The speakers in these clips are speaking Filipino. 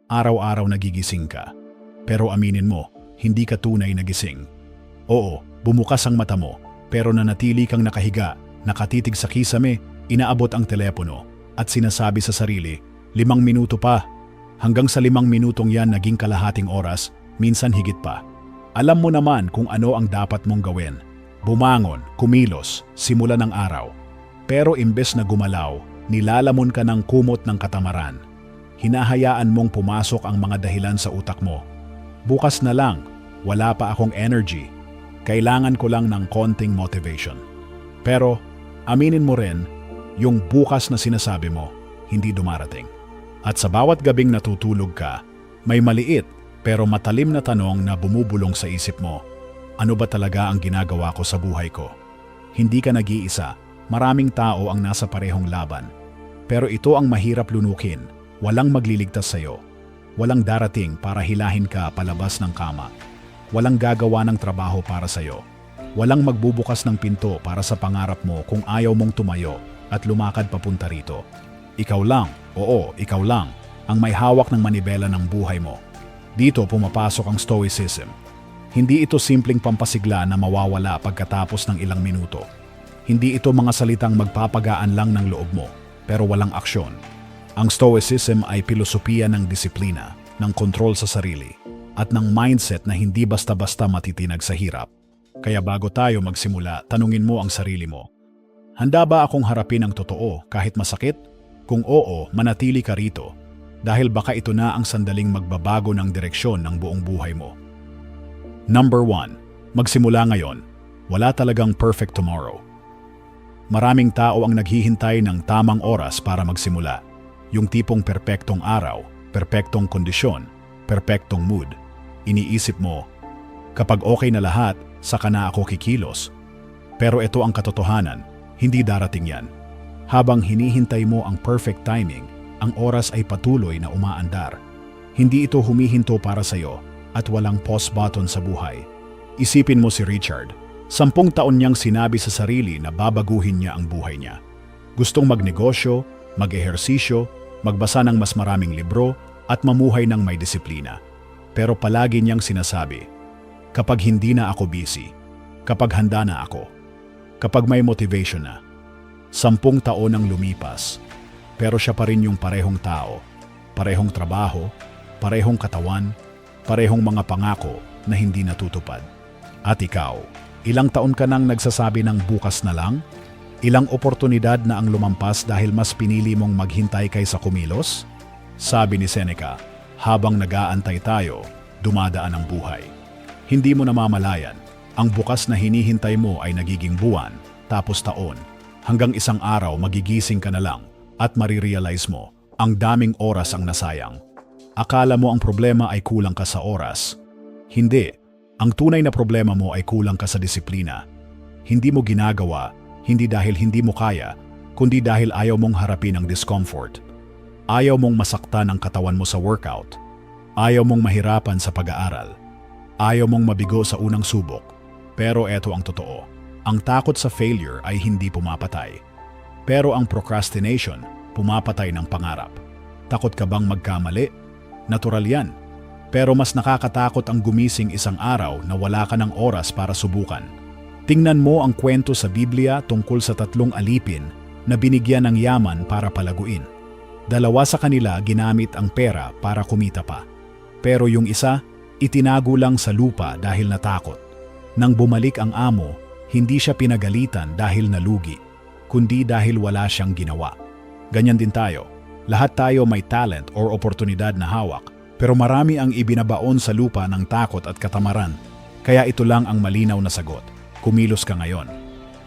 Araw-araw nagigising ka. Pero aminin mo, hindi ka tunay na gising. Oo, bumukas ang mata mo, pero nanatili kang nakahiga, nakatitig sa kisame, inaabot ang telepono, at sinasabi sa sarili, 5 minuto pa. Hanggang sa 5 minutong yan naging kalahating oras, minsan higit pa. Alam mo naman kung ano ang dapat mong gawin. Bumangon, kumilos, simulan ng araw. Pero imbes na gumalaw, nilalamon ka ng kumot ng katamaran. Hinahayaan mong pumasok ang mga dahilan sa utak mo. Bukas na lang, wala pa akong energy. Kailangan ko lang ng konting motivation. Pero, aminin mo rin, yung bukas na sinasabi mo, hindi dumarating. At sa bawat gabing natutulog ka, may maliit pero matalim na tanong na bumubulong sa isip mo. Ano ba talaga ang ginagawa ko sa buhay ko? Hindi ka nag-iisa, maraming tao ang nasa parehong laban. Pero ito ang mahirap lunukin, walang magliligtas sa'yo. Walang darating para hilahin ka palabas ng kama. Walang gagawa ng trabaho para sa'yo. Walang magbubukas ng pinto para sa pangarap mo kung ayaw mong tumayo at lumakad papunta rito. Ikaw lang, oo, ikaw lang, ang may hawak ng manibela ng buhay mo. Dito pumapasok ang stoicism. Hindi ito simpleng pampasigla na mawawala pagkatapos ng ilang minuto. Hindi ito mga salitang magpapagaan lang ng loob mo, pero walang aksyon. Ang stoicism ay pilosopiya ng disiplina, ng kontrol sa sarili, at ng mindset na hindi basta-basta matitinag sa hirap. Kaya bago tayo magsimula, tanungin mo ang sarili mo. Handa ba akong harapin ang totoo kahit masakit? Kung oo, manatili ka rito. Dahil baka ito na ang sandaling magbabago ng direksyon ng buong buhay mo. Number 1. Magsimula ngayon. Wala talagang perfect tomorrow. Maraming tao ang naghihintay ng tamang oras para magsimula. Yung tipong perpektong araw, perpektong kondisyon, perpektong mood. Iniisip mo, kapag okay na lahat, saka na ako kikilos. Pero ito ang katotohanan, hindi darating yan. Habang hinihintay mo ang perfect timing, ang oras ay patuloy na umaandar. Hindi ito humihinto para sa'yo at walang pause button sa buhay. Isipin mo si Richard. 10 taon niyang sinabi sa sarili na babaguhin niya ang buhay niya. Gustong magnegosyo, mag-ehersisyo, magbasa ng mas maraming libro at mamuhay ng may disiplina. Pero palagi niyang sinasabi, kapag hindi na ako busy, kapag handa na ako, kapag may motivation na. 10 taon ang lumipas, pero siya pa rin yung parehong tao, parehong trabaho, parehong katawan, parehong mga pangako na hindi natutupad. At ikaw, ilang taon ka nang nagsasabi ng bukas na lang? Ilang oportunidad na ang lumampas dahil mas pinili mong maghintay kaysa kumilos? Sabi ni Seneca, habang nag-aantay tayo, dumadaan ang buhay. Hindi mo namamalayan, ang bukas na hinihintay mo ay nagiging buwan, tapos taon, hanggang isang araw magigising ka na lang at marirealize mo, ang daming oras ang nasayang. Akala mo ang problema ay kulang ka sa oras. Hindi, ang tunay na problema mo ay kulang ka sa disiplina. Hindi mo ginagawa, hindi dahil hindi mo kaya, kundi dahil ayaw mong harapin ang discomfort. Ayaw mong masaktan ang katawan mo sa workout. Ayaw mong mahirapan sa pag-aaral. Ayaw mong mabigo sa unang subok. Pero eto ang totoo. Ang takot sa failure ay hindi pumapatay. Pero ang procrastination, pumapatay ng pangarap. Takot ka bang magkamali? Natural yan. Pero mas nakakatakot ang gumising isang araw na wala ka ng oras para subukan. Tingnan mo ang kwento sa Biblia tungkol sa 3 alipin na binigyan ng yaman para palaguin. 2 sa kanila ginamit ang pera para kumita pa. Pero yung isa, itinago lang sa lupa dahil natakot. Nang bumalik ang amo, hindi siya pinagalitan dahil nalugi, kundi dahil wala siyang ginawa. Ganyan din tayo. Lahat tayo may talent or oportunidad na hawak, pero marami ang ibinabaon sa lupa ng takot at katamaran. Kaya ito lang ang malinaw na sagot. Kumilos ka ngayon.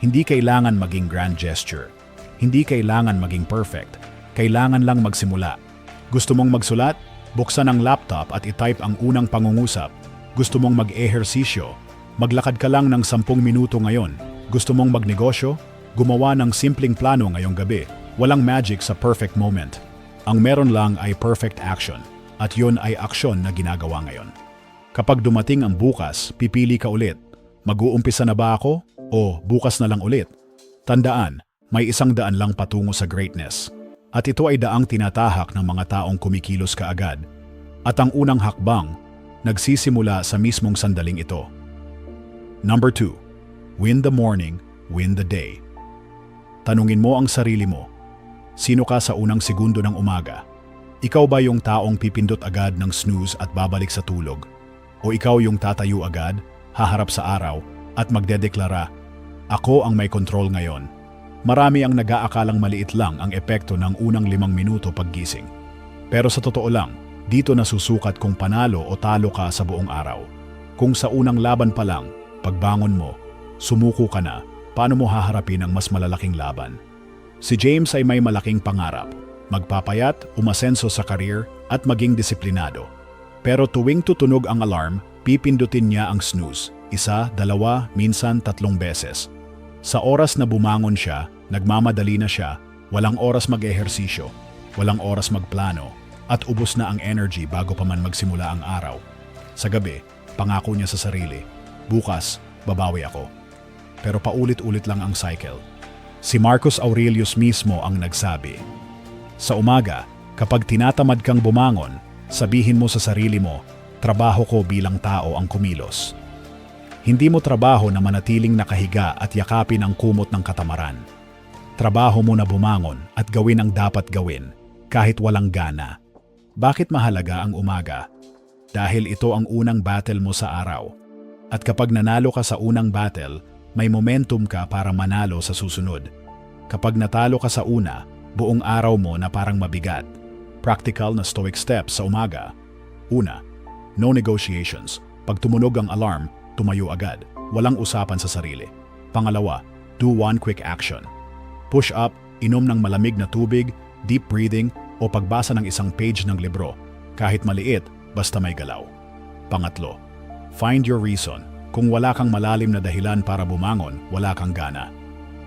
Hindi kailangan maging grand gesture. Hindi kailangan maging perfect. Kailangan lang magsimula. Gusto mong magsulat? Buksan ang laptop at itype ang unang pangungusap. Gusto mong mag-ehersisyo? Maglakad ka lang ng 10 minuto ngayon. Gusto mong magnegosyo? Gumawa ng simpleng plano ngayong gabi. Walang magic sa perfect moment. Ang meron lang ay perfect action. At yun ay aksyon na ginagawa ngayon. Kapag dumating ang bukas, pipili ka ulit. Mag-uumpisa na ba ako? O bukas na lang ulit? Tandaan, may 100 lang patungo sa greatness. At ito ay daang tinatahak ng mga taong kumikilos kaagad. At ang unang hakbang, nagsisimula sa mismong sandaling ito. Number 2. Win the morning, win the day. Tanungin mo ang sarili mo, sino ka sa unang segundo ng umaga? Ikaw ba yung taong pipindot agad ng snooze at babalik sa tulog? O ikaw yung tatayo agad, haharap sa araw, at magdedeklara, ako ang may control ngayon. Marami ang nag-aakalang maliit lang ang epekto ng unang 5 minuto paggising. Pero sa totoo lang, dito nasusukat kung panalo o talo ka sa buong araw. Kung sa unang laban pa lang, pagbangon mo, sumuko ka na, paano mo haharapin ang mas malalaking laban? Si James ay may malaking pangarap, magpapayat, umasenso sa career at maging disiplinado. Pero tuwing tutunog ang alarm, pipindutin niya ang snooze, 1, 2, minsan 3 beses. Sa oras na bumangon siya, nagmamadali na siya, walang oras mag-ehersisyo, walang oras magplano, at ubos na ang energy bago pa man magsimula ang araw. Sa gabi, pangako niya sa sarili, bukas, babawi ako. Pero paulit-ulit lang ang cycle. Si Marcus Aurelius mismo ang nagsabi, sa umaga, kapag tinatamad kang bumangon, sabihin mo sa sarili mo, trabaho ko bilang tao ang kumilos. Hindi mo trabaho na manatiling nakahiga at yakapin ang kumot ng katamaran. Trabaho mo na bumangon at gawin ang dapat gawin, kahit walang gana. Bakit mahalaga ang umaga? Dahil ito ang unang battle mo sa araw. At kapag nanalo ka sa unang battle, may momentum ka para manalo sa susunod. Kapag natalo ka sa una, buong araw mo na parang mabigat. Practical na stoic steps sa umaga. Una, no negotiations. Pag tumunog ang alarm, tumayo agad. Walang usapan sa sarili. Pangalawa, do one quick action. Push up, inom ng malamig na tubig, deep breathing, o pagbasa ng isang page ng libro. Kahit maliit, basta may galaw. Pangatlo, find your reason. Kung wala kang malalim na dahilan para bumangon, wala kang gana.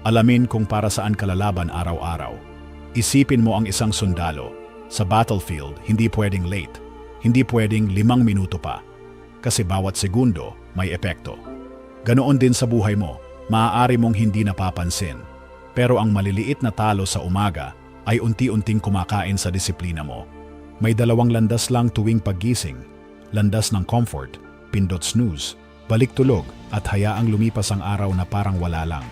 Alamin kung para saan ka lalaban araw-araw. Isipin mo ang isang sundalo. Sa battlefield, hindi pwedeng late. Hindi pwedeng 5 minuto pa. Kasi bawat segundo may epekto. Ganoon din sa buhay mo, maaari mong hindi napapansin. Pero ang maliliit na talo sa umaga ay unti-unting kumakain sa disiplina mo. May 2 landas lang tuwing paggising. Landas ng comfort, pindot snooze, balik tulog at hayaang lumipas ang araw na parang wala lang.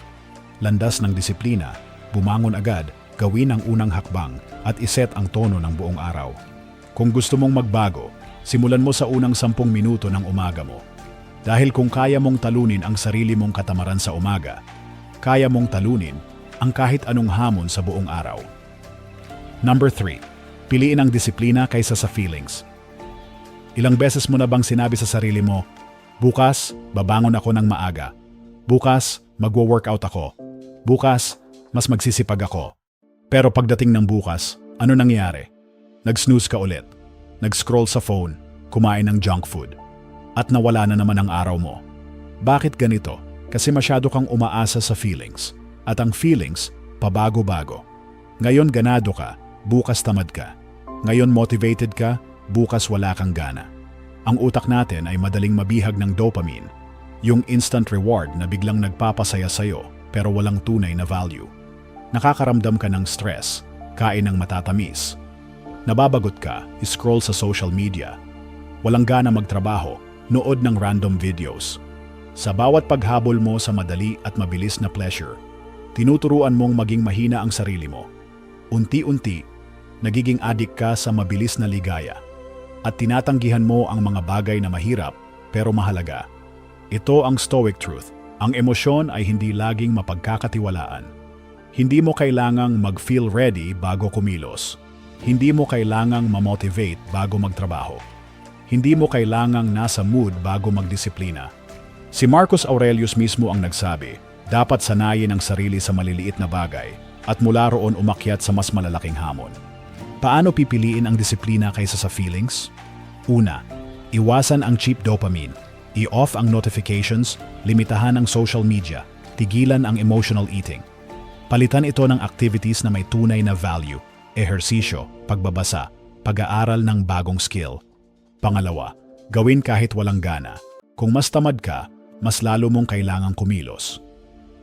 Landas ng disiplina, bumangon agad, gawin ang unang hakbang at iset ang tono ng buong araw. Kung gusto mong magbago, simulan mo sa unang 10 minuto ng umaga mo. Dahil kung kaya mong talunin ang sarili mong katamaran sa umaga, kaya mong talunin ang kahit anong hamon sa buong araw. Number 3. Piliin ang disiplina kaysa sa feelings. Ilang beses mo na bang sinabi sa sarili mo, bukas, babangon ako ng maaga. Bukas, magwo-workout ako. Bukas, mas magsisipag ako. Pero pagdating ng bukas, ano nangyari? Nag-snooze ka ulit. Nag-scroll sa phone, kumain ng junk food. At nawala na naman ang araw mo. Bakit ganito? Kasi masyado kang umaasa sa feelings. At ang feelings, pabago-bago. Ngayon ganado ka, bukas tamad ka. Ngayon motivated ka, bukas wala kang gana. Ang utak natin ay madaling mabihag ng dopamine. Yung instant reward na biglang nagpapasaya sa'yo pero walang tunay na value. Nakakaramdam ka ng stress, kain ng matatamis. Nababagot ka, scroll sa social media. Walang gana magtrabaho, nood ng random videos. Sa bawat paghabol mo sa madali at mabilis na pleasure, tinuturuan mong maging mahina ang sarili mo. Unti-unti, nagiging addict ka sa mabilis na ligaya. At tinatanggihan mo ang mga bagay na mahirap pero mahalaga. Ito ang stoic truth. Ang emosyon ay hindi laging mapagkakatiwalaan. Hindi mo kailangang mag-feel ready bago kumilos. Hindi mo kailangang ma-motivate bago magtrabaho. Hindi mo kailangang nasa mood bago magdisiplina. Si Marcus Aurelius mismo ang nagsabi, dapat sanayin ang sarili sa maliliit na bagay at mula roon umakyat sa mas malalaking hamon. Paano pipiliin ang disiplina kaysa sa feelings? Una, iwasan ang cheap dopamine. I-off ang notifications, limitahan ang social media, tigilan ang emotional eating. Palitan ito ng activities na may tunay na value, ehersisyo, pagbabasa, pag-aaral ng bagong skill. Pangalawa, gawin kahit walang gana. Kung mas tamad ka, mas lalo mong kailangang kumilos.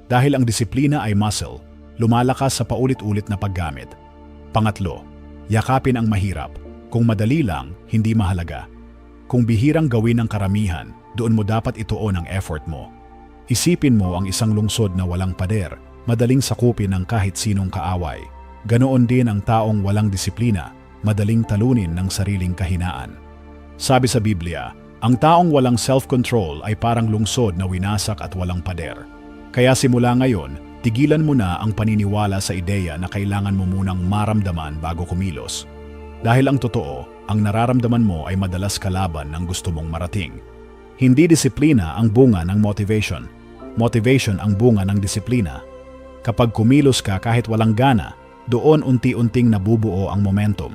Dahil ang disiplina ay muscle, lumalakas sa paulit-ulit na paggamit. Pangatlo, yakapin ang mahirap. Kung madali lang, hindi mahalaga. Kung bihirang gawin ng karamihan, doon mo dapat ituon ang effort mo. Isipin mo ang isang lungsod na walang pader, madaling sakupin ng kahit sinong kaaway. Ganoon din ang taong walang disiplina, madaling talunin ng sariling kahinaan. Sabi sa Biblia, ang taong walang self-control ay parang lungsod na winasak at walang pader. Kaya simula ngayon, tigilan mo na ang paniniwala sa ideya na kailangan mo munang maramdaman bago kumilos. Dahil ang totoo, ang nararamdaman mo ay madalas kalaban ng gusto mong marating. Hindi disiplina ang bunga ng motivation. Motivation ang bunga ng disiplina. Kapag kumilos ka kahit walang gana, doon unti-unting nabubuo ang momentum.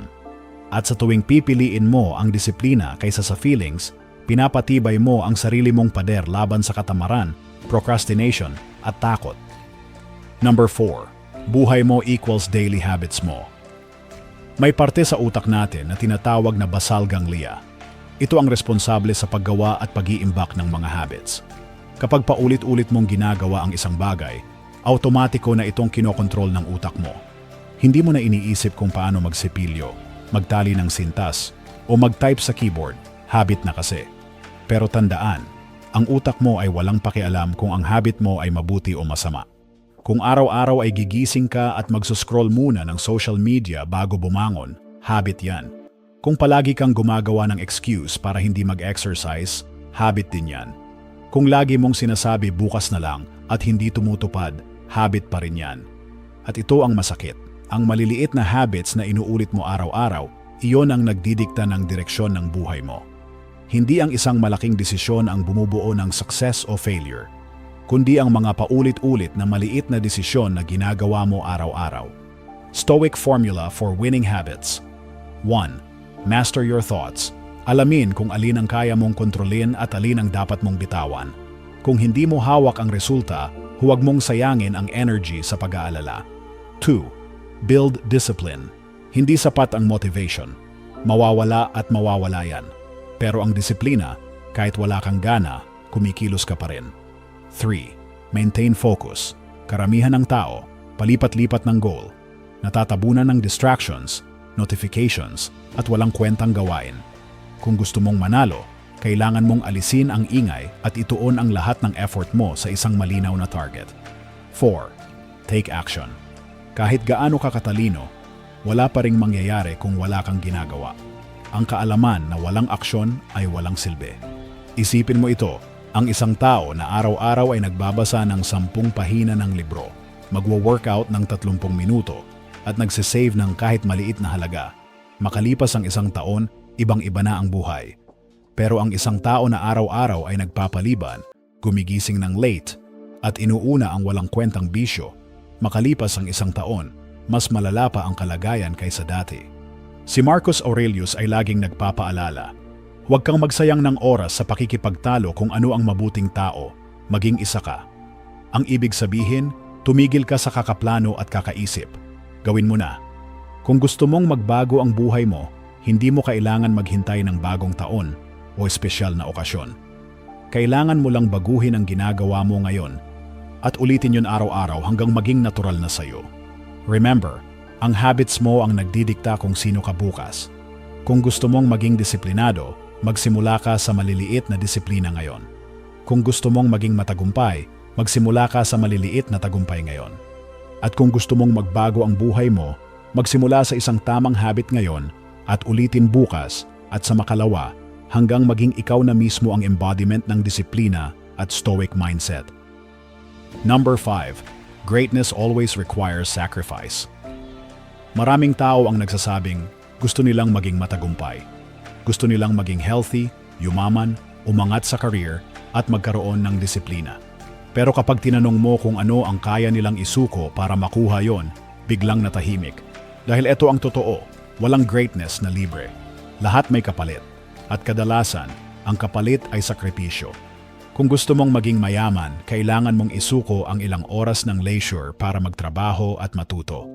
At sa tuwing pipiliin mo ang disiplina kaysa sa feelings, pinapatibay mo ang sarili mong pader laban sa katamaran, procrastination, at takot. Number 4. Buhay mo equals daily habits mo. May parte sa utak natin na tinatawag na basal ganglia. Ito ang responsable sa paggawa at pag-iimbak ng mga habits. Kapag paulit-ulit mong ginagawa ang isang bagay, automatiko na itong kinokontrol ng utak mo. Hindi mo na iniisip kung paano magsipilyo, magtali ng sintas, o mag-type sa keyboard, habit na kasi. Pero tandaan, ang utak mo ay walang pakialam kung ang habit mo ay mabuti o masama. Kung araw-araw ay gigising ka at magsuscroll muna ng social media bago bumangon, habit yan. Kung palagi kang gumagawa ng excuse para hindi mag-exercise, habit din yan. Kung lagi mong sinasabi bukas na lang at hindi tumutupad, habit pa rin yan. At ito ang masakit. Ang maliliit na habits na inuulit mo araw-araw, iyon ang nagdidikta ng direksyon ng buhay mo. Hindi ang isang malaking desisyon ang bumubuo ng success o failure, kundi ang mga paulit-ulit na maliit na desisyon na ginagawa mo araw-araw. Stoic formula for winning habits. 1. Master your thoughts. Alamin kung alin ang kaya mong kontrolin at alin ang dapat mong bitawan. Kung hindi mo hawak ang resulta, huwag mong sayangin ang energy sa pag-aalala. 2. Build discipline. Hindi sapat ang motivation. Mawawala at mawawala yan. Pero ang disiplina, kahit wala kang gana, kumikilos ka pa rin. 3. Maintain focus. Karamihan ng tao, palipat-lipat ng goal, natatabunan ng distractions, notifications, at walang kwentang gawain. Kung gusto mong manalo, kailangan mong alisin ang ingay at ituon ang lahat ng effort mo sa isang malinaw na target. 4. Take action. Kahit gaano ka katalino, wala pa ring mangyayari kung wala kang ginagawa. Ang kaalaman na walang aksyon ay walang silbi. Isipin mo ito, ang isang tao na araw-araw ay nagbabasa ng 10 pahina ng libro, magwo-workout ng 30 minuto, at nagsisave ng kahit maliit na halaga. Makalipas ang isang taon, ibang-iba na ang buhay. Pero ang isang tao na araw-araw ay nagpapaliban, gumigising ng late, at inuuna ang walang kwentang bisyo, makalipas ang isang taon, mas malala pa ang kalagayan kaysa dati. Si Marcus Aurelius ay laging nagpapaalala, huwag kang magsayang ng oras sa pakikipagtalo kung ano ang mabuting tao, maging isa ka. Ang ibig sabihin, tumigil ka sa kakaplano at kakaisip. Gawin mo na. Kung gusto mong magbago ang buhay mo, hindi mo kailangan maghintay ng bagong taon o espesyal na okasyon. Kailangan mo lang baguhin ang ginagawa mo ngayon at ulitin yun araw-araw hanggang maging natural na sayo. Remember, ang habits mo ang nagdidikta kung sino ka bukas. Kung gusto mong maging disiplinado, magsimula ka sa maliliit na disiplina ngayon. Kung gusto mong maging matagumpay, magsimula ka sa maliliit na tagumpay ngayon. At kung gusto mong magbago ang buhay mo, magsimula sa isang tamang habit ngayon at ulitin bukas at sa makalawa hanggang maging ikaw na mismo ang embodiment ng disiplina at stoic mindset. Number 5. Greatness always requires sacrifice. Maraming tao ang nagsasabing gusto nilang maging matagumpay. Gusto nilang maging healthy, yumaman, umangat sa career at magkaroon ng disiplina. Pero kapag tinanong mo kung ano ang kaya nilang isuko para makuha yon, biglang natahimik. Dahil ito ang totoo, walang greatness na libre. Lahat may kapalit. At kadalasan, ang kapalit ay sakripisyo. Kung gusto mong maging mayaman, kailangan mong isuko ang ilang oras ng leisure para magtrabaho at matuto.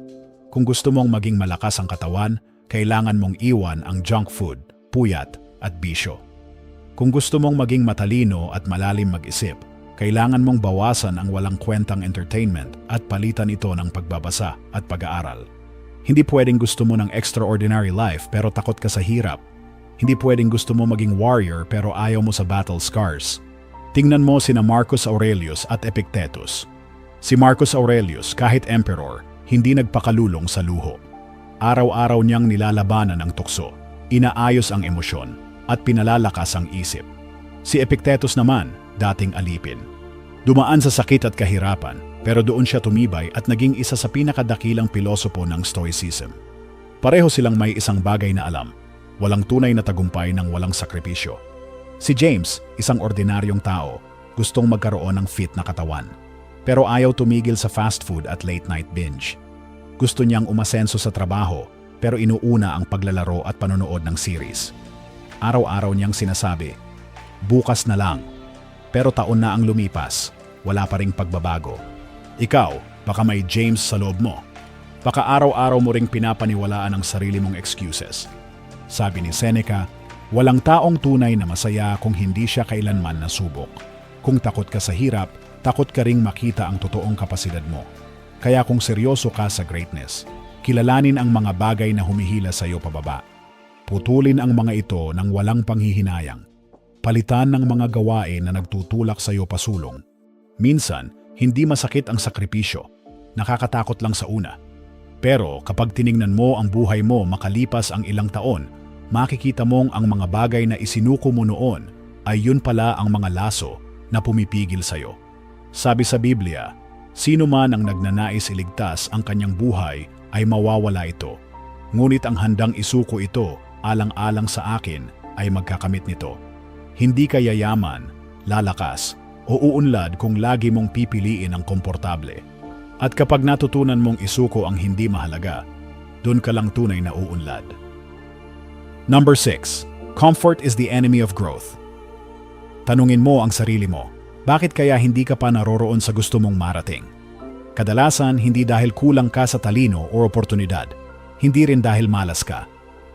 Kung gusto mong maging malakas ang katawan, kailangan mong iwan ang junk food, puyat at bisyo. Kung gusto mong maging matalino at malalim mag-isip, kailangan mong bawasan ang walang kwentang entertainment at palitan ito ng pagbabasa at pag-aaral. Hindi pwedeng gusto mo ng extraordinary life pero takot ka sa hirap. Hindi pwedeng gusto mo maging warrior pero ayaw mo sa battle scars. Tingnan mo sina Marcus Aurelius at Epictetus. Si Marcus Aurelius, kahit emperor, hindi nagpakalulong sa luho. Araw-araw niyang nilalabanan ang tukso, inaayos ang emosyon, at pinalalakas ang isip. Si Epictetus naman, dating alipin. Dumaan sa sakit at kahirapan, pero doon siya tumibay at naging isa sa pinakadakilang pilosopo ng Stoicism. Pareho silang may isang bagay na alam, walang tunay na tagumpay ng walang sakripisyo. Si James, isang ordinaryong tao, gustong magkaroon ng fit na katawan. Pero ayaw tumigil sa fast food at late night binge. Gusto niyang umasenso sa trabaho, pero inuuna ang paglalaro at panonood ng series. Araw-araw niyang sinasabi, bukas na lang. Pero taon na ang lumipas, wala pa ring pagbabago. Ikaw, baka may James sa loob mo. Baka araw-araw mo ring pinapaniwalaan ang sarili mong excuses. Sabi ni Seneca, walang taong tunay na masaya kung hindi siya kailanman nasubok. Kung takot ka sa hirap, takot ka ring makita ang totoong kapasidad mo. Kaya kung seryoso ka sa greatness, kilalanin ang mga bagay na humihila sa iyo pababa. Putulin ang mga ito ng walang panghihinayang. Palitan ng mga gawain na nagtutulak sa iyo pasulong. Minsan, hindi masakit ang sakripisyo. Nakakatakot lang sa una. Pero kapag tiningnan mo ang buhay mo makalipas ang ilang taon, makikita mong ang mga bagay na isinuko mo noon ay yun pala ang mga laso na pumipigil sa iyo. Sabi sa Biblia, sino man ang nagnanais iligtas ang kanyang buhay ay mawawala ito. Ngunit ang handang isuko ito alang-alang sa akin ay magkakamit nito. Hindi ka yayaman, lalakas, o uunlad kung lagi mong pipiliin ang komportable. At kapag natutunan mong isuko ang hindi mahalaga, doon ka lang tunay na uunlad. Number 6. Comfort is the enemy of growth. Tanungin mo ang sarili mo, bakit kaya hindi ka pa naroroon sa gusto mong marating? Kadalasan, hindi dahil kulang ka sa talino o oportunidad. Hindi rin dahil malas ka.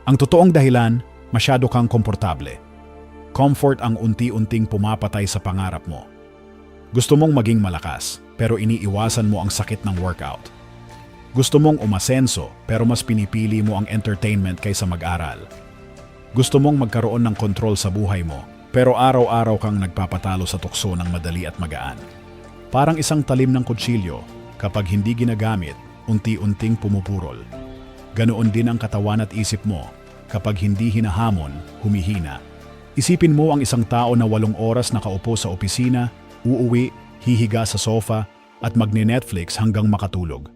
Ang totoong dahilan, masyado kang komportable. Comfort ang unti-unting pumapatay sa pangarap mo. Gusto mong maging malakas, pero iniiwasan mo ang sakit ng workout. Gusto mong umasenso, pero mas pinipili mo ang entertainment kaysa mag-aral. Gusto mong magkaroon ng kontrol sa buhay mo, pero araw-araw kang nagpapatalo sa tukso ng madali at magaan. Parang isang talim ng kutsilyo, kapag hindi ginagamit, unti-unting pumupurol. Ganoon din ang katawan at isip mo, kapag hindi hinahamon, humihina. Isipin mo ang isang tao na 8 oras nakaupo sa opisina, uuwi, hihiga sa sofa, at magne-Netflix hanggang makatulog.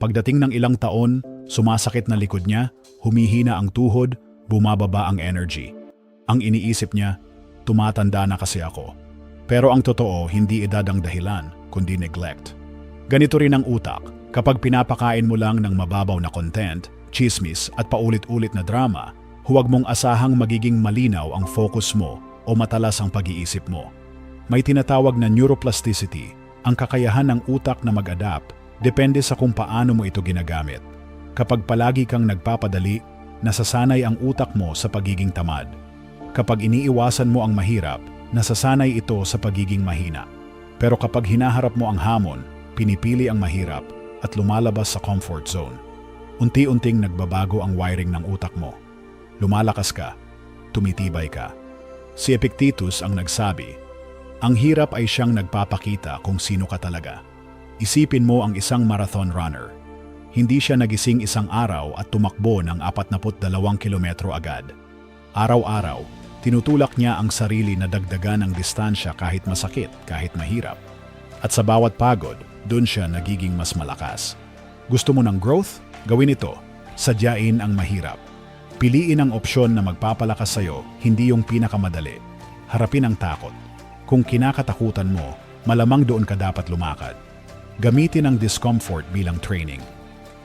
Pagdating ng ilang taon, sumasakit na likod niya, humihina ang tuhod, bumababa ang energy. Ang iniisip niya, tumatanda na kasi ako. Pero ang totoo, hindi edad ang dahilan, kundi neglect. Ganito rin ang utak, kapag pinapakain mo lang ng mababaw na content, chismis at paulit-ulit na drama, huwag mong asahang magiging malinaw ang focus mo o matalas ang pag-iisip mo. May tinatawag na neuroplasticity, ang kakayahan ng utak na mag-adapt, depende sa kung paano mo ito ginagamit. Kapag palagi kang nagpapadali, nasasanay ang utak mo sa pagiging tamad. Kapag iniiwasan mo ang mahirap, nasasanay ito sa pagiging mahina. Pero kapag hinaharap mo ang hamon, pinipili ang mahirap at lumalabas sa comfort zone. Unti-unting nagbabago ang wiring ng utak mo. Lumalakas ka, tumitibay ka. Si Epictetus ang nagsabi, ang hirap ay siyang nagpapakita kung sino ka talaga. Isipin mo ang isang marathon runner. Hindi siya nagising isang araw at tumakbo ng 42 kilometro agad. Araw-araw, tinutulak niya ang sarili na dagdagan ang distansya kahit masakit, kahit mahirap. At sa bawat pagod, doon siya nagiging mas malakas. Gusto mo ng growth? Gawin ito. Sadyain ang mahirap. Piliin ang opsyon na magpapalakas sa'yo, hindi yung pinakamadali. Harapin ang takot. Kung kinakatakutan mo, malamang doon ka dapat lumakad. Gamitin ang discomfort bilang training.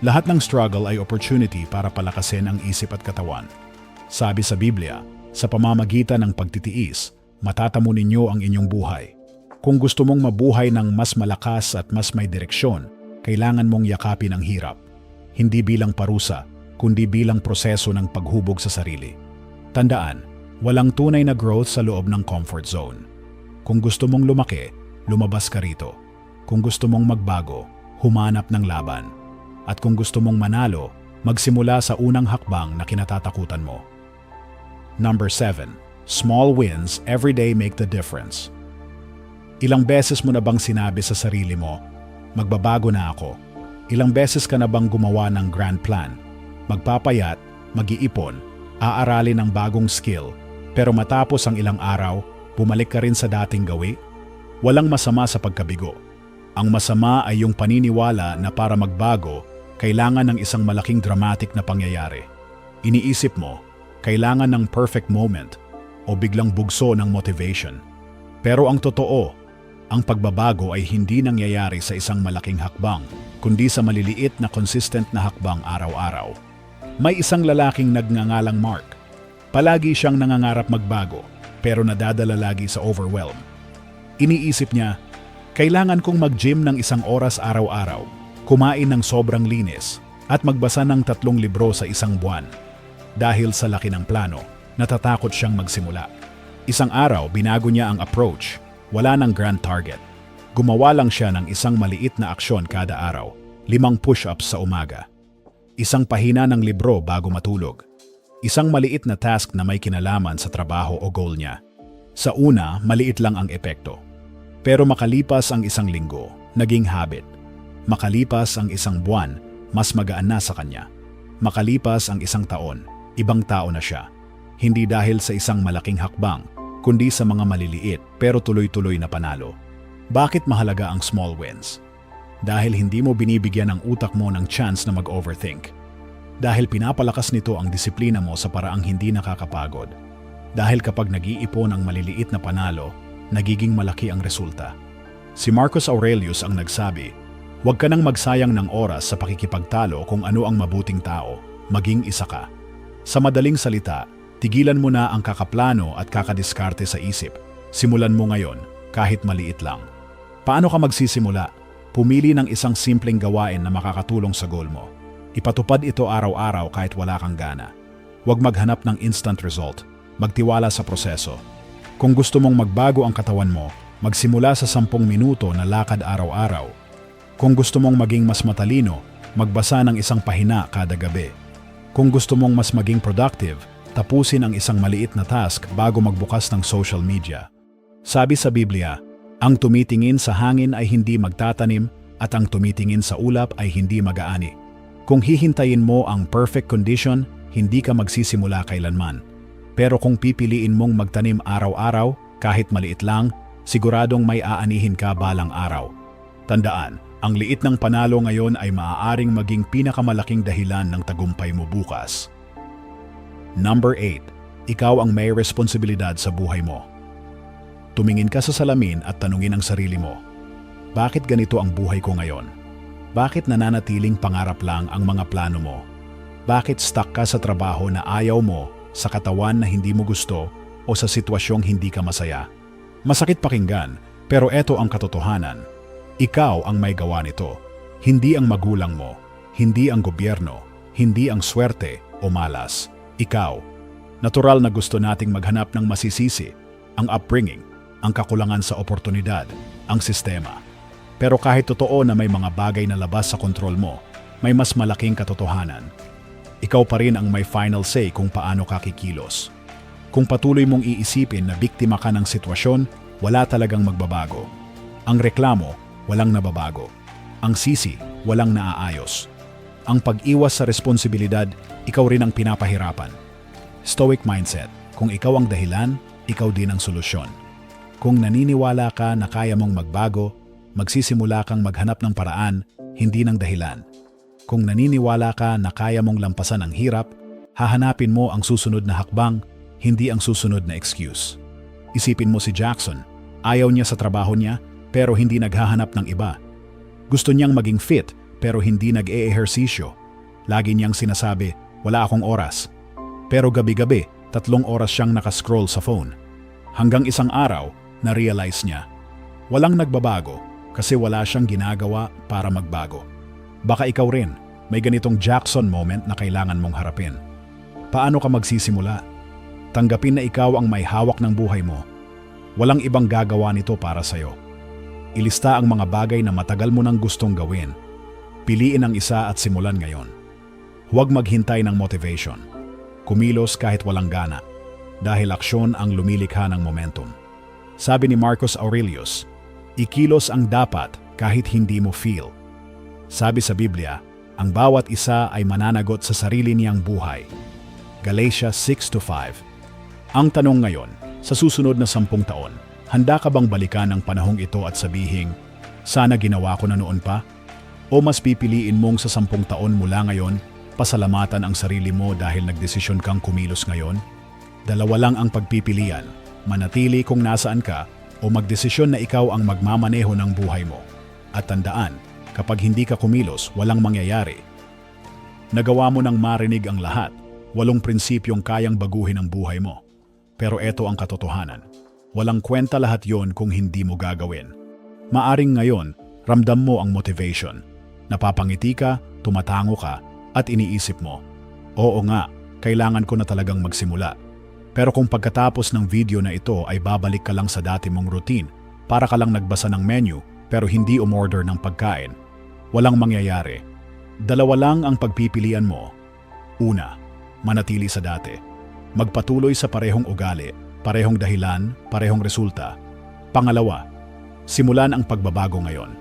Lahat ng struggle ay opportunity para palakasin ang isip at katawan. Sabi sa Biblia, sa pamamagitan ng pagtitiis, matatamo ninyo ang inyong buhay. Kung gusto mong mabuhay ng mas malakas at mas may direksyon, kailangan mong yakapin ang hirap. Hindi bilang parusa, kundi bilang proseso ng paghubog sa sarili. Tandaan, walang tunay na growth sa loob ng comfort zone. Kung gusto mong lumaki, lumabas ka rito. Kung gusto mong magbago, humanap ng laban. At kung gusto mong manalo, Magsimula sa unang hakbang na kinatatakutan mo. Number 7. Small wins every day make the difference. Ilang beses mo na bang sinabi sa sarili mo, magbabago na ako? Ilang beses ka na bang gumawa ng grand plan? Magpapayat, mag-iipon, aaralin ng bagong skill, pero matapos ang ilang araw, bumalik ka rin sa dating gawi? Walang masama sa pagkabigo. Ang masama ay yung paniniwala na para magbago, kailangan ng isang malaking dramatic na pangyayari. Iniisip mo, kailangan ng perfect moment o biglang bugso ng motivation. Pero ang totoo, ang pagbabago ay hindi nangyayari sa isang malaking hakbang, kundi sa maliliit na consistent na hakbang araw-araw. May isang lalaking nagngangalang Mark. Palagi siyang nangangarap magbago, pero nadadala lagi sa overwhelm. Iniisip niya, kailangan kong mag-gym ng 1 oras araw-araw, kumain ng sobrang linis, at magbasa ng 3 libro sa 1 buwan. Dahil sa laki ng plano, natatakot siyang magsimula. Isang araw, binago niya ang approach. Wala ng grand target. Gumawa lang siya ng isang maliit na aksyon kada araw, 5 push-ups sa umaga. 1 pahina ng libro bago matulog. 1 maliit na task na may kinalaman sa trabaho o goal niya. Sa una, maliit lang ang epekto. Pero makalipas ang 1 linggo, naging habit. Makalipas ang 1 buwan, mas magaan na sa kanya. Makalipas ang 1 taon, ibang tao na siya. Hindi dahil sa isang malaking hakbang, kundi sa mga maliliit pero tuloy-tuloy na panalo. Bakit mahalaga ang small wins? Dahil hindi mo binibigyan ang utak mo ng chance na mag-overthink. Dahil pinapalakas nito ang disiplina mo sa paraang hindi nakakapagod. Dahil kapag nag-iipon ang maliliit na panalo, nagiging malaki ang resulta. Si Marcus Aurelius ang nagsabi, huwag ka nang magsayang ng oras sa pakikipagtalo kung ano ang mabuting tao, maging isa ka. Sa madaling salita, tigilan mo na ang kakaplano at kakadiskarte sa isip. Simulan mo ngayon, kahit maliit lang. Paano ka magsisimula? Pumili ng isang simpleng gawain na makakatulong sa goal mo. Ipatupad ito araw-araw kahit wala kang gana. Huwag maghanap ng instant result. Magtiwala sa proseso. Kung gusto mong magbago ang katawan mo, magsimula sa 10 minuto na lakad araw-araw. Kung gusto mong maging mas matalino, magbasa ng 1 pahina kada gabi. Kung gusto mong mas maging productive, tapusin ang 1 maliit na task bago magbukas ng social media. Sabi sa Biblia, ang tumitingin sa hangin ay hindi magtatanim at ang tumitingin sa ulap ay hindi mag-aani. Kung hihintayin mo ang perfect condition, hindi ka magsisimula kailanman. Pero kung pipiliin mong magtanim araw-araw, kahit maliit lang, siguradong may aanihin ka balang araw. Tandaan, ang liit ng panalo ngayon ay maaaring maging pinakamalaking dahilan ng tagumpay mo bukas. Number 8. Ikaw ang may responsibilidad sa buhay mo. Tumingin ka sa salamin at tanungin ang sarili mo, bakit ganito ang buhay ko ngayon? Bakit nananatiling pangarap lang ang mga plano mo? Bakit stuck ka sa trabaho na ayaw mo, sa katawan na hindi mo gusto, o sa sitwasyong hindi ka masaya? Masakit pakinggan, pero eto ang katotohanan. Ikaw ang may gawa nito. Hindi ang magulang mo, hindi ang gobyerno, hindi ang swerte o malas. Ikaw. Natural na gusto nating maghanap ng masisisi, ang upbringing, ang kakulangan sa oportunidad, ang sistema. Pero kahit totoo na may mga bagay na labas sa kontrol mo, may mas malaking katotohanan. Ikaw pa rin ang may final say kung paano ka kikilos. Kung patuloy mong iisipin na biktima ka ng sitwasyon, wala talagang magbabago. Ang reklamo, walang nababago. Ang sisi, walang naaayos. Ang pag-iwas sa responsibilidad, ikaw rin ang pinapahirapan. Stoic mindset, kung ikaw ang dahilan, ikaw din ang solusyon. Kung naniniwala ka na kaya mong magbago, magsisimula kang maghanap ng paraan, hindi ng dahilan. Kung naniniwala ka na kaya mong lampasan ang hirap, hahanapin mo ang susunod na hakbang, hindi ang susunod na excuse. Isipin mo si Jackson, ayaw niya sa trabaho niya, pero hindi naghahanap ng iba. Gusto niyang maging fit, pero hindi nag-e-ehersisyo. Lagi niyang sinasabi, wala akong oras. Pero gabi-gabi, 3 oras siyang nakascroll sa phone. Hanggang isang araw, na-realize niya, walang nagbabago kasi wala siyang ginagawa para magbago. Baka ikaw rin, may ganitong Jackson moment na kailangan mong harapin. Paano ka magsisimula? Tanggapin na ikaw ang may hawak ng buhay mo. Walang ibang gagawa nito para sa'yo. Ilista ang mga bagay na matagal mo nang gustong gawin. Piliin ang isa at simulan ngayon. Huwag maghintay ng motivation. Kumilos kahit walang gana, dahil aksyon ang lumilikha ng momentum. Sabi ni Marcus Aurelius, ikilos ang dapat kahit hindi mo feel. Sabi sa Biblia, ang bawat isa ay mananagot sa sarili niyang buhay. Galatia 6:5. Ang tanong ngayon, sa susunod na 10 taon, handa ka bang balikan ang panahong ito at sabihing, sana ginawa ko na noon pa? O mas pipiliin mong sa 10 taon mula ngayon, pasalamatan ang sarili mo dahil nagdesisyon kang kumilos ngayon? Dalawa lang ang pagpipilian, manatili kung nasaan ka o magdesisyon na ikaw ang magmamaneho ng buhay mo. At tandaan, kapag hindi ka kumilos, walang mangyayari. Nagawa mo nang marinig ang lahat, 8 prinsipyong kayang baguhin ang buhay mo. Pero eto ang katotohanan, walang kwenta lahat yon kung hindi mo gagawin. Maaring ngayon, ramdam mo ang motivation. Napapangiti ka, tumatango ka, at iniisip mo, oo nga, kailangan ko na talagang magsimula. Pero kung pagkatapos ng video na ito ay babalik ka lang sa dati mong routine, para ka lang nagbasa ng menu pero hindi umorder ng pagkain, walang mangyayari. Dalawa lang ang pagpipilian mo. Una, manatili sa dati. Magpatuloy sa parehong ugali, parehong dahilan, parehong resulta. Pangalawa, simulan ang pagbabago ngayon.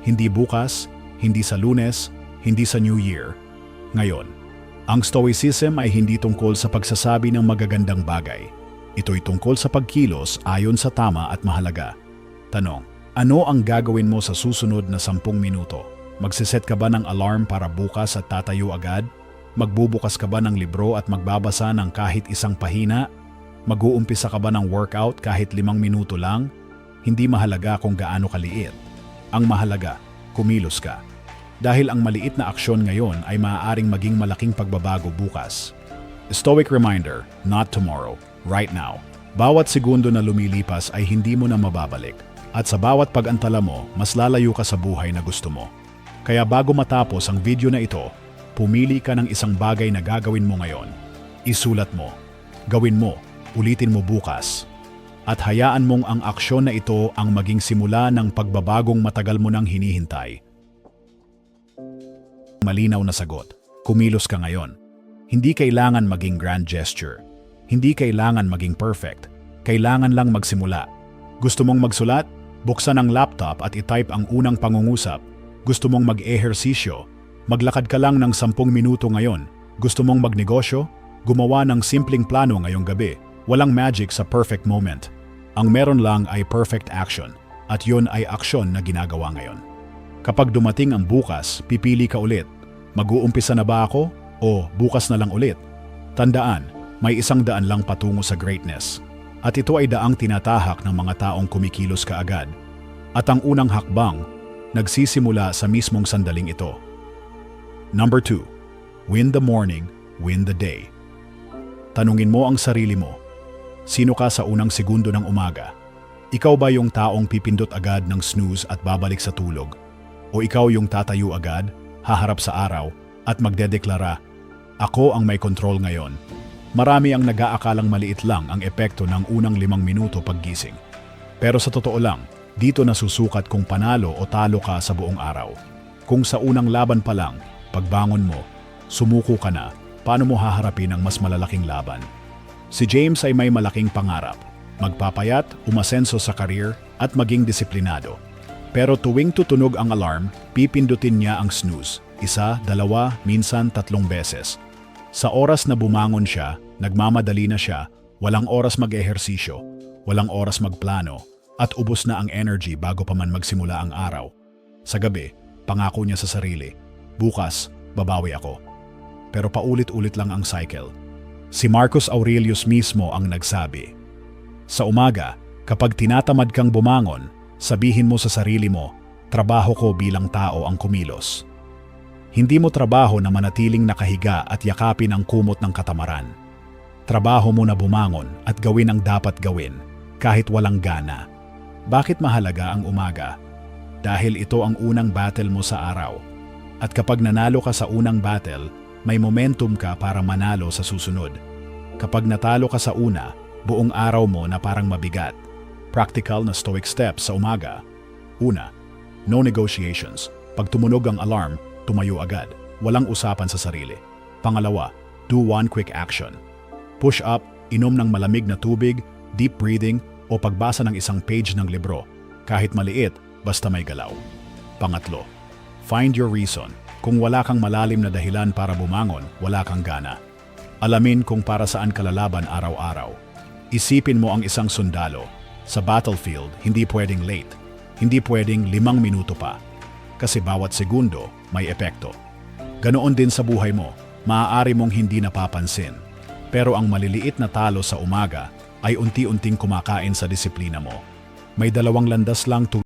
Hindi bukas, hindi sa Lunes, hindi sa New Year. Ngayon, ang Stoicism ay hindi tungkol sa pagsasabi ng magagandang bagay. Ito'y tungkol sa pagkilos ayon sa tama at mahalaga. Tanong, ano ang gagawin mo sa susunod na 10 minuto? Magsiset ka ba ng alarm para bukas at tatayo agad? Magbubukas ka ba ng libro at magbabasa ng kahit isang pahina? Mag-uumpisa ka ba ng workout kahit 5 minuto lang? Hindi mahalaga kung gaano kaliit. Ang mahalaga, kumilos ka. Dahil ang maliit na aksyon ngayon ay maaaring maging malaking pagbabago bukas. Stoic reminder, not tomorrow, right now. Bawat segundo na lumilipas ay hindi mo na mababalik. At sa bawat pag-antala mo, mas lalayo ka sa buhay na gusto mo. Kaya bago matapos ang video na ito, pumili ka ng isang bagay na gagawin mo ngayon. Isulat mo, gawin mo, ulitin mo bukas. At hayaan mong ang aksyon na ito ang maging simula ng pagbabagong matagal mo nang hinihintay. Malinaw na sagot, kumilos ka ngayon. Hindi kailangan maging grand gesture. Hindi kailangan maging perfect. Kailangan lang magsimula. Gusto mong magsulat? Buksan ang laptop at itype ang unang pangungusap. Gusto mong mag-ehersisyo? Maglakad ka lang ng 10 minuto ngayon. Gusto mong magnegosyo? Gumawa ng simpleng plano ngayong gabi. Walang magic sa perfect moment. Ang meron lang ay perfect action. At yun ay aksyon na ginagawa ngayon. Kapag dumating ang bukas, pipili ka ulit. Mag-uumpisa na ba ako? O bukas na lang ulit? Tandaan, may 100 lang patungo sa greatness. At ito ay daang tinatahak ng mga taong kumikilos kaagad. At ang unang hakbang, nagsisimula sa mismong sandaling ito. Number 2. Win the morning, win the day. Tanungin mo ang sarili mo. Sino ka sa unang segundo ng umaga? Ikaw ba yung taong pipindot agad ng snooze at babalik sa tulog? O ikaw yung tatayo agad, haharap sa araw, at magdedeklara, ako ang may control ngayon. Marami ang nag-aakalang maliit lang ang epekto ng unang 5 minuto paggising. Pero sa totoo lang, dito nasusukat kung panalo o talo ka sa buong araw. Kung sa unang laban pa lang, pagbangon mo, sumuko ka na, paano mo haharapin ang mas malalaking laban? Si James ay may malaking pangarap, magpapayat, umasenso sa career, at maging disiplinado. Pero tuwing tutunog ang alarm, pipindutin niya ang snooze, 1, 2, minsan 3 beses. Sa oras na bumangon siya, nagmamadali na siya, walang oras mag-ehersisyo, walang oras magplano, at ubos na ang energy bago pa man magsimula ang araw. Sa gabi, pangako niya sa sarili, bukas, babawi ako. Pero paulit-ulit lang ang cycle. Si Marcus Aurelius mismo ang nagsabi, sa umaga, kapag tinatamad kang bumangon, sabihin mo sa sarili mo, trabaho ko bilang tao ang kumilos. Hindi mo trabaho na manatiling nakahiga at yakapin ang kumot ng katamaran. Trabaho mo na bumangon at gawin ang dapat gawin, kahit walang gana. Bakit mahalaga ang umaga? Dahil ito ang unang battle mo sa araw. At kapag nanalo ka sa unang battle, may momentum ka para manalo sa susunod. Kapag natalo ka sa una, buong araw mo na parang mabigat. Practical na stoic steps sa umaga. Una, no negotiations. Pag tumunog ang alarm, tumayo agad. Walang usapan sa sarili. Pangalawa, do one quick action. Push up, inom ng malamig na tubig, deep breathing, o pagbasa ng isang page ng libro. Kahit maliit, basta may galaw. Pangatlo, find your reason. Kung wala kang malalim na dahilan para bumangon, wala kang gana. Alamin kung para saan ka lalaban araw-araw. Isipin mo ang isang sundalo. Sa battlefield, hindi pwedeng late. Hindi pwedeng 5 minuto pa. Kasi bawat segundo may epekto. Ganoon din sa buhay mo, maaari mong hindi napapansin. Pero ang maliliit na talo sa umaga ay unti-unting kumakain sa disiplina mo. May 2 landas lang